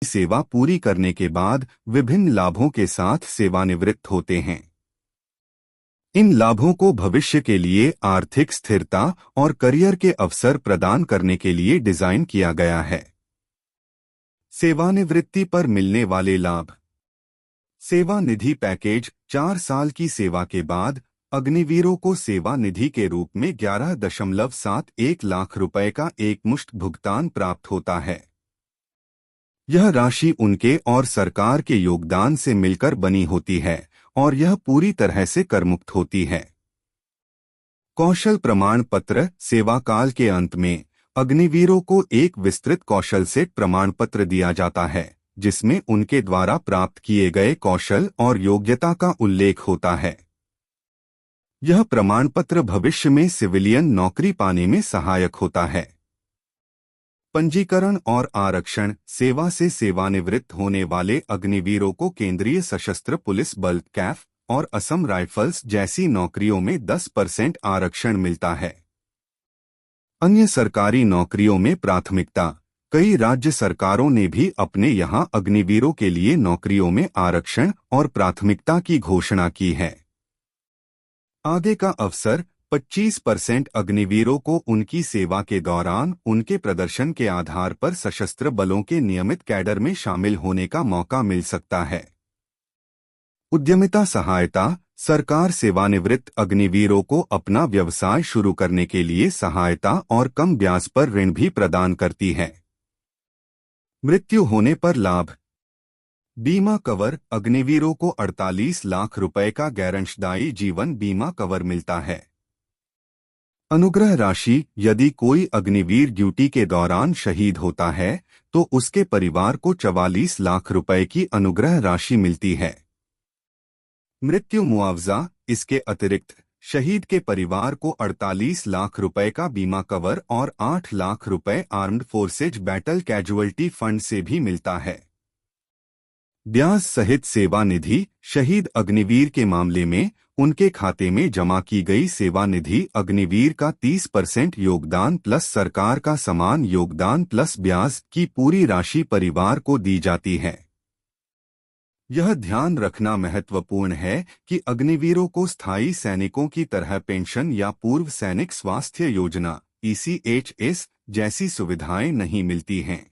सेवा पूरी करने के बाद विभिन्न लाभों के साथ सेवानिवृत्त होते हैं। इन लाभों को भविष्य के लिए आर्थिक स्थिरता और करियर के अवसर प्रदान करने के लिए डिजाइन किया गया है। सेवानिवृत्ति पर मिलने वाले लाभ। सेवा निधि पैकेज। 4 साल की सेवा के बाद अग्निवीरों को सेवा निधि के रूप में 11.71 लाख रुपए का एकमुश्त भुगतान प्राप्त होता है। यह राशि उनके और सरकार के योगदान से मिलकर बनी होती है और यह पूरी तरह से करमुक्त होती है। कौशल प्रमाण पत्र। सेवा काल के अंत में अग्निवीरों को एक विस्तृत कौशल सेट प्रमाण पत्र दिया जाता है, जिसमें उनके द्वारा प्राप्त किए गए कौशल और योग्यता का उल्लेख होता है। यह प्रमाण पत्र भविष्य में सिविलियन नौकरी पाने में सहायक होता है। पंजीकरण और आरक्षण। सेवा से सेवानिवृत्त होने वाले अग्निवीरों को केंद्रीय सशस्त्र पुलिस बल कैफ और असम राइफल्स जैसी नौकरियों में 10% आरक्षण मिलता है। अन्य सरकारी नौकरियों में प्राथमिकता। कई राज्य सरकारों ने भी अपने यहां अग्निवीरों के लिए नौकरियों में आरक्षण और प्राथमिकता की घोषणा की है। आगे का अवसर। 25% अग्निवीरों को उनकी सेवा के दौरान उनके प्रदर्शन के आधार पर सशस्त्र बलों के नियमित कैडर में शामिल होने का मौका मिल सकता है। उद्यमिता सहायता। सरकार सेवानिवृत्त अग्निवीरों को अपना व्यवसाय शुरू करने के लिए सहायता और कम ब्याज पर ऋण भी प्रदान करती है। मृत्यु होने पर लाभ। बीमा कवर। अग्निवीरों को 48 लाख रुपए का गैरंशदायी जीवन बीमा कवर मिलता है। अनुग्रह राशि। यदि कोई अग्निवीर ड्यूटी के दौरान शहीद होता है तो उसके परिवार को 44 लाख रुपए की अनुग्रह राशि मिलती है। मृत्यु मुआवजा। इसके अतिरिक्त शहीद के परिवार को 48 लाख रुपए का बीमा कवर और 8 लाख रुपए armed forces battle casualty fund से भी मिलता है। ब्याज सहित सेवा निधि। शहीद अग्निवीर के मामले में उनके खाते में जमा की गई सेवा निधि अग्निवीर का 30% योगदान प्लस सरकार का समान योगदान प्लस ब्याज की पूरी राशि परिवार को दी जाती है। यह ध्यान रखना महत्वपूर्ण है कि अग्निवीरों को स्थायी सैनिकों की तरह पेंशन या पूर्व सैनिक स्वास्थ्य योजना (ECHS) जैसी सुविधाएं नहीं मिलती हैं।